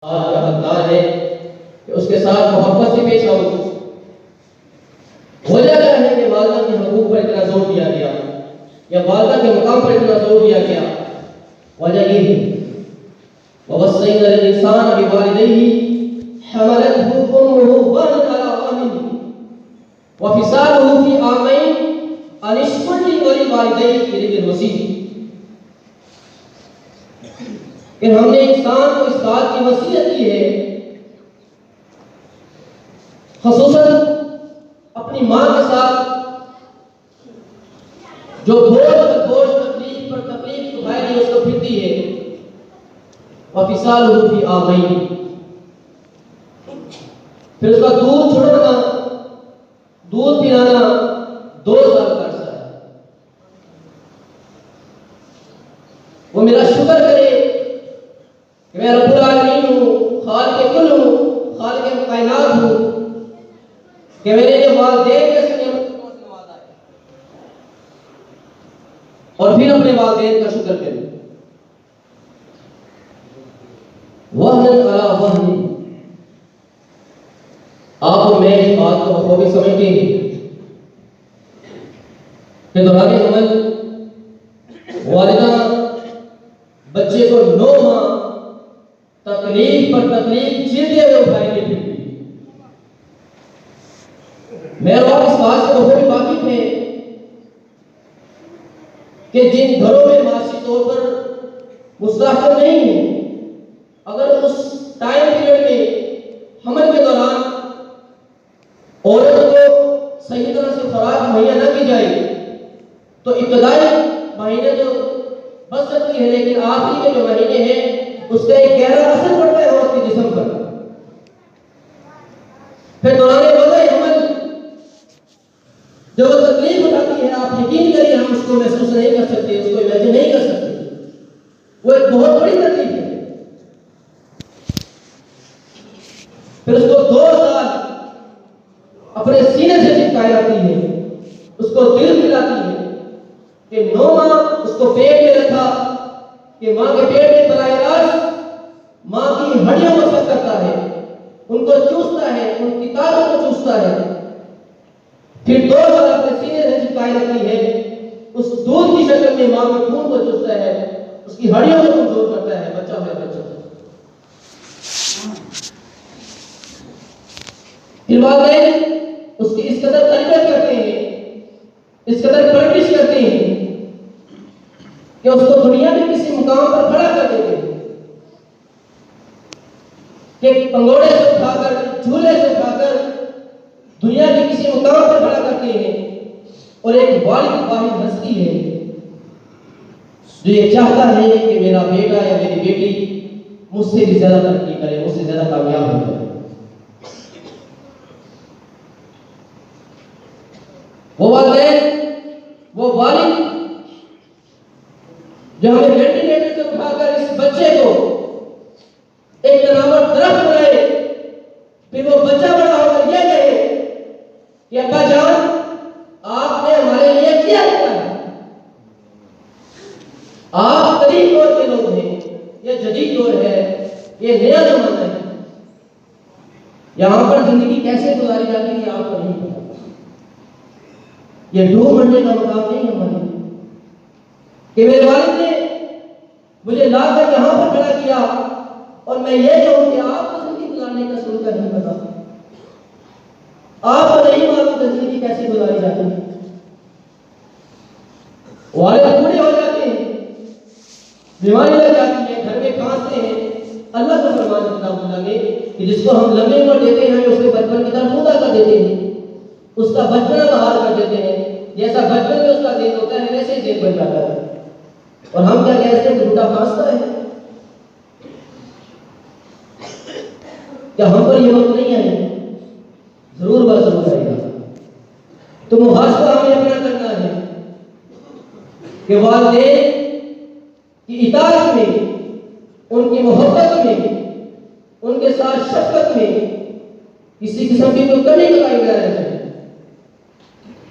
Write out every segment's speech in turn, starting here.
آپ کا حقدار ہے کہ اس کے ساتھ محبت سے پیش آؤ۔ وجہ کیا ہے کہ والدہ کے حقوق پر اتنا زور دیا گیا یا والدہ کے مقام پر اتنا زور دیا گیا؟ وجہ یہ ہے وَوَصَّيْنَا الْإِنسَانَ بِوَالِدَيْهِ حَمَلَتْهُ أُمُّهُ وَهْنًا عَلَىٰ وَهْنٍ وَفِصَالُهُ فِي عَامَيْنِ أَنِ اشْكُرْ لِي وَلِوَالِدَيْكَ إِلَيَّ الْمَصِيرُ، کہ ہم نے انسان کو اس بات کی وصیت کی ہے، خصوصاً اپنی ماں کے ساتھ جو بوجھ پر بوجھ، تکلیف پر تکلیف اٹھائے اس کو پھرتی ہے۔ وَفِصَالُهُ فِي عَامَيْنِ، پھر اس کا دودھ چھڑکنا، دودھ پلانا 2 سال کا عرصہ ہے۔ وہ میرا شکر کرے کہ میں رب العالمین ہوں، خالق کل ہوں، خالق کائنات ہوں، کہ میرے لیے والدین کے ساتھ نوازا ہے، اور پھر اپنے والدین کا شکر کرے۔ وَهْنًا عَلَىٰ وَهْنٍ، آپ اور میں اس بات کو بخوبی سمجھتے ہیں کہ دوران حمل والدہ بچے کو 9 ماہ تکلیف پر تکلیف جھیلتے ہوئے اٹھائے گی۔ میں اور آپ اس بات سے بخوبی واقف ہیں کہ جن گھروں میں معاشی طور پر مستحکم نہیں ہے، اگر اس ٹائم پیریڈ میں حمل کے دوران عورت کو صحیح طرح سے خوراک مہیا نہ کی جائے تو ابتدائی مہینے تو بچ سکتی ہے، لیکن آخری کے جو مہینے ہیں اس کا ایک گہرا اثر پڑتا ہے عورت کے جسم پر۔ پھر دوران وضع حمل جو وہ تکلیف اٹھاتی ہے، آپ یقین کریے ہم اس کو محسوس نہیں کر سکتے، اس کو امیجن نہیں کر سکتے، وہ ایک بہت بڑی تکلیف ہے۔ پھر اس کو 2 سال اپنے سینے سے چپکائی جاتی ہے، اس کو دل دلاتی ہے کہ 9 ماہ اس کو پیٹ میں رکھا، کہ ماں کے پیٹ میں براہ راست ماں کی ہڈیوں کو سخت کرتا ہے، ان کو چوستا ہے، ان کی طاقت کو چوستا ہے۔ پھر 2 سال اپنے سینے سے چپکائی رکھتی ہے، اس دودھ کی شکل میں ماں کے خون کو چوستا ہے، اس کی ہڈیوں کو کمزور کرتا ہے، بچہ ہوا بچہ۔ پھر والدین اس کی اس قدر تربیت کرتے ہیں، اس قدر پرورش کرتے ہیں کہ اس کو دنیا میں کسی مقام پر کھڑا کر دیتے ہیں، کہ پنگوڑے سے اٹھا کر، جھولے سے اٹھا کر دنیا کے کسی مقام پر کھڑا کرتے ہیں، اور ایک والد واحد ہستی ہے جو یہ چاہتا ہے کہ میرا بیٹا یا میری بیٹی مجھ سے بھی زیادہ ترقی کرے، مجھ سے زیادہ کامیاب ہو جائے۔ وہ والدین، وہ والد جو ہمیں وینٹیلیٹر سے اٹھا کر اس بچے کو ایک تناور درخت بنائے، پھر وہ بچہ بڑا ہو کر یہ کہے کہ ابا جان آپ نے ہمارے لیے کیا ہے، آپ قدیم دور کے لوگ ہیں، یہ جدید دور ہے، یہ نیا زمانہ ہے، یہاں پر زندگی کیسے گزاری جاتی ہے آپ کو نہیں پتا، یہ ڈھونڈ مرنے کا مقام نہیں ہے ہمارے، کہ میرے والد نے مجھے لا کر یہاں پر کھڑا کیا اور میں یہ کہوں کہ آپ کو زندگی گزارنے کا سلیقہ نہیں پتا، آپ کو نہیں معلوم کہ زندگی کیسے گزاری جاتی ہے۔ والد بوڑھے ہو جاتے ہیں، بیماری لگ جاتی ہے، گھر میں کھانستے ہیں، اللہ کا فرمان ہے کہ جس کو ہم لمبی عمر دیتے ہیں اس کے بچپن کی طرف خدا کر دیتے ہیں، اس کا بچپن بہار کر دیتے ہیں، جیسا بچپن میں اس کا دین ہوتا ہے ویسے ہی دین بن جاتا ہے، اور ہم کیا کہتے ہیں بوڑھا کھانستا ہے، کیا ہم پر یہ وقت نہیں آئے؟ ضرور بات ضرور آئے گا۔ تو محاسبہ ہمیں اپنا کرنا ہے کہ والدین کی اطاعت میں، ان کی محبت میں، ان کے ساتھ شفقت میں کسی قسم کی کوئی کمی کوتاہی نہ رہ جائے،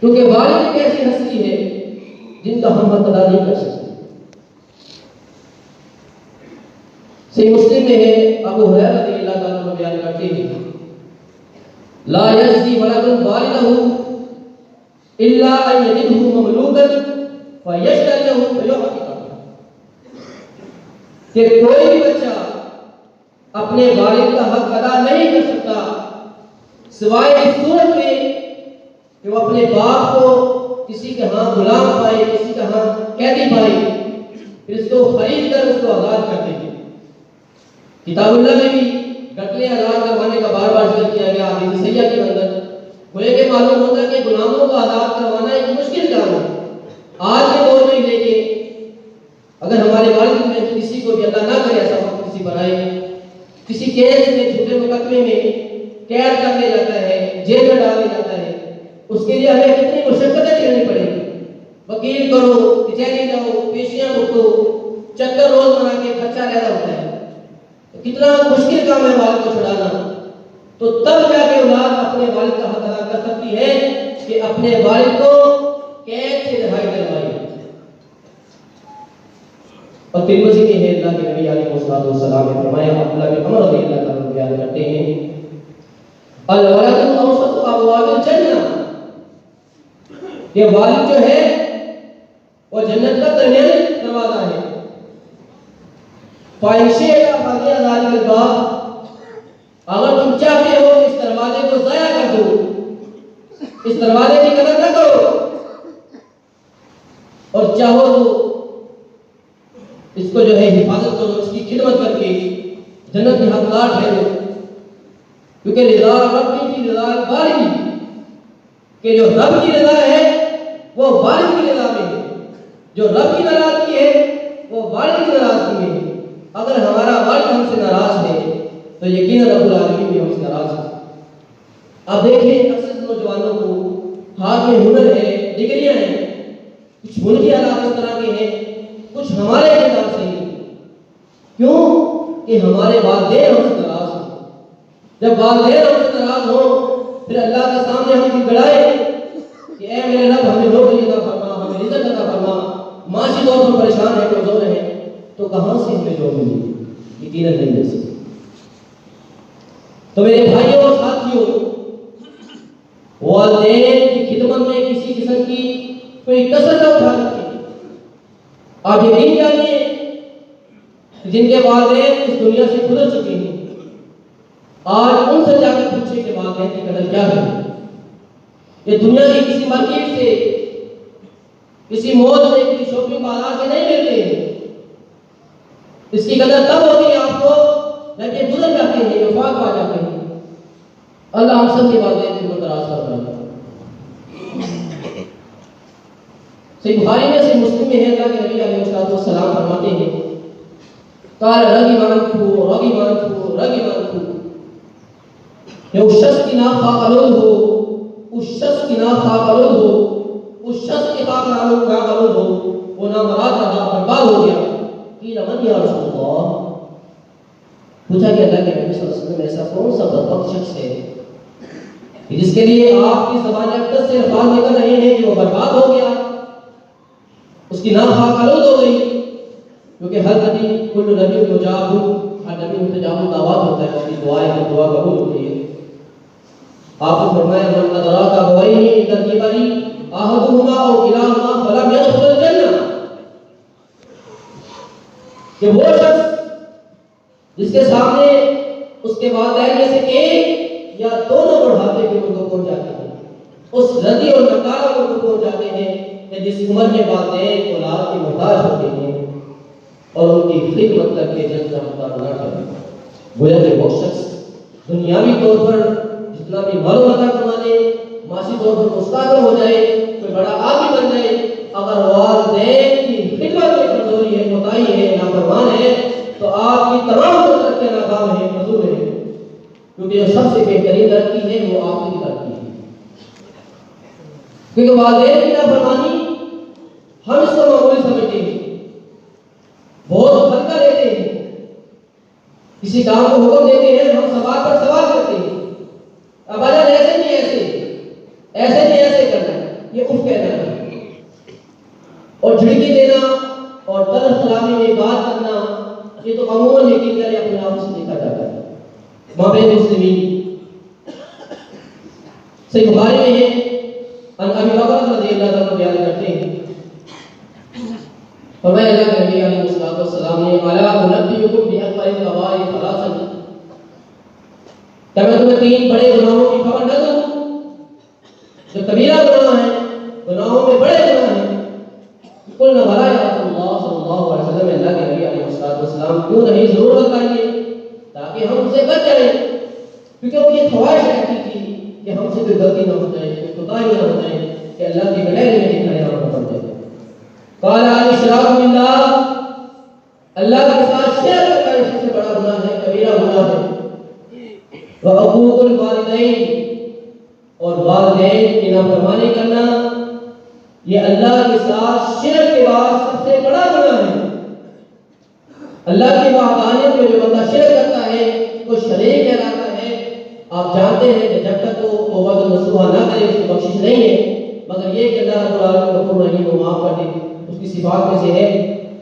کیونکہ والد ایک ایسی ہستی ہے جن کا ہم حق ادا نہیں کر سکتے۔ صحیح مسلم میں ہے، ابو ہریرہ رضی اللہ تعالیٰ عنہ بیان کرتے ہیں لا یجزی ولد والدہ الا ان یجدہ مملوکا فیشتریہ فیعتقہ، کہ کوئی بھی بچہ اپنے والد کا حق ادا نہیں کر سکتا سوائے اس صورت میں کہ وہ اپنے باپ کو کسی کے ہاں غلام پائے، کسی کے ہاں قیدی پائے، پھر اس کو خرید کر اس کو آزاد کر دیں۔ کتاب اللہ میں بھی قتل آزاد کروانے کا بار بار ذکر کیا گیا حدیث صحیحہ کے اندر، گویا کہ معلوم ہوتا ہے کہ غلاموں کو آزاد کروانا ایک مشکل کام ہے۔ آج کے دور میں لے کے اگر ہمارے والد میں کسی کو بھی اللہ نہ کرے ایسا وقت کسی پر آئے، کسی کیس میں جھوٹے مقدمے میں قید کر دیا جاتا ہے، جیل میں ڈال دیا جاتا ہے، اس کے لیے ہمیں کتنی مشقتیں کرنی پڑے گی، وکیل کرو، کچہری جاؤ، پیشیاں بھگتو، چکر روز بنا کے خرچہ زیادہ ہوتا ہے، کتنا مشکل کام ہے والد کو چھڑانا۔ تو تب جا کے اولاد اپنے والد کا حق ادا کر سکتی ہے کہ اپنے والد کو قید سے رہائی دلوائی۔ اور ترمذی میں ہے اللہ کے نبی علیہ السلام نے فرمایا، عبداللہ بن عمر رضی اللہ تعالیٰ عنہ بیان کرتے ہیں الولد اوسط ابواب الجنہ، کہ والد جو ہے وہ جنت کا درمیانی دروازہ ہے۔ فائشے کا فاتح ذالک الباب، اگر تم چاہتے ہو اس دروازے کو ضائع کر دو، اس دروازے کی قدر نہ کرو، اور چاہو تو اس کو جو ہے حفاظت کرو، اس کی خدمت کر کے جنت کے حقدار ٹھہرو، کیونکہ رضا رب کی رضا باری، کہ جو رب کی رضا ہے وہ والد کی رضا میں ہے، جو رب کی ناراضگی ہے وہ والد کی ناراضگی میں ہے۔ اگر ہمارا والد ہم سے ناراض ہے تو یقیناً رب العالمین بھی ہم سے ناراض ہے۔ اب دیکھیں اکثر نوجوانوں کو ہاتھ میں ہنر ہے، ڈگریاں ہیں، کچھ ان کی حالات اس طرح کے ہیں، کچھ ہمارے حساب سے ہیں، کیوں کہ ہمارے والدین ہم سے ناراض ہیں۔ جب والدین ہم سے ناراض ہوں پھر اللہ کے سامنے ہم کی گڑائے کہ اے میرے رب ہمیں نوکری عطا فرما، ہمیں رزق عطا فرما، معاشی طور پر پریشان ہے، کمزور ہے، تو کہاں سے ہمیں جواب ملی؟ یقیناً نہیں مل سکتی۔ تو میرے بھائیوں اور ساتھیوں، والدین کی خدمت میں کسی قسم کی کوئی کسر نہ اٹھا سکتے۔ آپ یقین جانیے جن کے والدین اس دنیا سے گزر چکے ہیں، آج ان سے جا کر پوچھے کہ والدین کی قدر کیا ہے۔ یہ دنیا کی کسی مارکیٹ سے، کسی مال سے، کسی شاپنگ بازار سے نہیں ملتے ہیں۔ اس کی قدر تب ہوتی ہے آپ کو جب یہ گزر جاتے ہیں، وفات پا جاتے ہیں۔ اللہ ہم سب کے والدین کو دراز فرمائے۔ صحیح بخاری میں، صحیح مسلم میں ہے، اللہ کے نبی علیہ السلام فرماتے ہیں قال رغب انفو کہ اس شخص کی ناک خاکالود ہو، اس شخص کی ناک خاکالود ہو، اس شخص کی خاکالود ہو، وہ نامراد رہا، برباد ہو گیا۔ قیل من یا رسول اللہ، پوچھا کہ اللہ کے نبی صلی اللہ علیہ وسلم ایسا کون سا بدبخت شخص ہے کہ جس کے لیے آپ کی زبان اقدس سے الفاظ نکل رہے ہیں کہ وہ برباد ہو گیا، اس کی ناک خاکالود ہو گئی؟ کیونکہ ہر نبی، کل نبی مجاب، ہر نبی متجاب دعوات ہوتا ہے، اس کی دعائیں دعا قبول ہوتی ہے۔ آپ نے فرمایا من ادراک ابویہ عند الکبر احدہما او کلاہما فلم يدخل الجنہ، کہ وہ شخص جس کے سامنے اس کے والدین میں سے ایک یا دونوں بڑھاپے کے عمر کو پہنچ جاتے ہیں، اس رضی اور نکال عمر کو پہنچ جاتے ہیں کہ جس عمر میں والدین اولاد کے محتاج ہوتے ہیں اور ان کی خدمت کر کے جنت کا حقدار نہ ٹھہرے۔ گویا کہ وہ شخص دنیاوی طور پر جتنا بھی مال و متا کما لے، معاشی طور پر مستقل ہو جائے، کوئی بڑا آدمی بن جائے، اگر والدین کی خدمت میں کمزوری ہے، کوتاہی ہے، نافرمان ہے، تو آپ کی تمام ترقیاں ناکام ہیں، مزور ہیں، کیونکہ جو سب سے بہترین ترقی ہے وہ آپ کی ترقی ہے۔ کیونکہ والدین کی نافرمانی ہم اس کو معمولی سمجھتے ہیں، بہت ہلکا لیتے ہیں، کسی کام کو حکم دیتے ہیں، ہم سوال پر سوال کرتے ہیں، اب اجل ایسے نہیں ایسے کرنا ہے، یہ اف کہنا ہے، اور جھڑکی دینا اور طرف کلامی میں بات کرنا، یہ تو عموماً یقین کرے اپنے آپ سے دیکھا جاتا ہے مابین مسلمین. صحیح بخاری میں ہے ان ابی بکر رضی اللہ عنہ بیان کرتے ہیں فرمایا اللہ کے نبی علیہ الصلوۃ والسلام نے الا انبئکم باکبر الکبائر ثلاثا، کیا میں تمہیں تین بڑے گناہوں کی خبر نہ دوں جو کبیرہ گناہ ہیں، گناہوں میں بڑے گناہ ہیں. قلنا بلا یا رسول اللہ صلی اللہ علیہ وسلم، اللہ کے نبی علیہ الصلوۃ والسلام کیوں نہیں، ضرور بتائیے تاکہ ہم ان سے بچ جائیں، کیونکہ ان کی خواہش رہتی تھی کہ ہم سے کوئی غلطی نہ ہو جائے، کوئی کوتاہی نہ ہو جائے کہ اللہ کی غیر میں دکھائے نہ پڑ جائے. قال الاشراک باللہ، اللہ کے ساتھ شرک کرنا سب سے بڑا گناہ ہے، کبیرہ گناہ ہے. وعقوق الوالدین، اور والدین کی نافرمانی کرنا یہ اللہ کے ساتھ شرک کے بعد سب سے بڑا گناہ ہے. اللہ کی وحدانیت میں جو بندہ شرک کرتا ہے وہ شریک کہلاتا ہے. آپ جانتے ہیں کہ جب تک وہ توبہ نصوحہ نہ کرے اس کی بخشش نہیں ہے، مگر یہ کہ اللہ رب العالمین غفور رحیم وہ معاف کر دے، اس کی صفات میں سے ہے.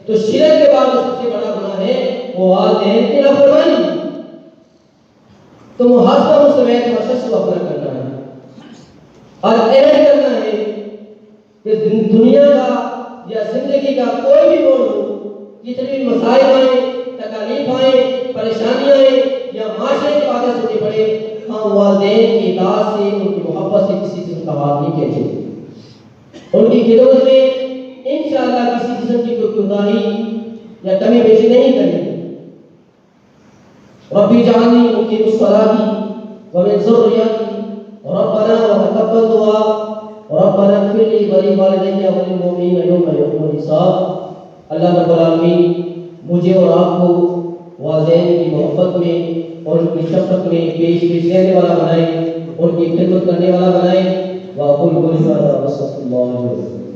تو شرک کے بعد جو سب سے بڑا گناہ ہے وہ والدین کی نافرمانی. تو محاسبہ مستمید ہر شخص کو اپنا کرنا ہے اور اعلان کرنا ہے کہ دنیا کا یا زندگی کا کوئی بھی موڑ ہو، کتنی بھی مسائل آئیں، تکالیف آئیں، پریشانیاں آئیں یا معاشرے کی باتیں سننی پڑے، ہم والدین کی اطاعت سے، ان کی محبت سے کسی قسم کا بات نہیں کہتے. ان کی خدمت میں انشاءاللہ کسی قسم کی کوئی کوتاہی یا کمی بیشی نہیں کریں. ربی اجعلنی مقیم الصلاۃ ومن ذریتی ربنا وتقبل دعا ربنا اغفر لي ولوالدي وللمؤمنين يوم يقوم الحساب. اللہ رب العالمین مجھے اور آپ کو والدین کی محبت میں اور ان کی شفقت میں پیش دینے والا بنائے، ان کی خدمت کرنے والا بنائے. وأقول قولي هذا وأستغفر الله لي ولكم.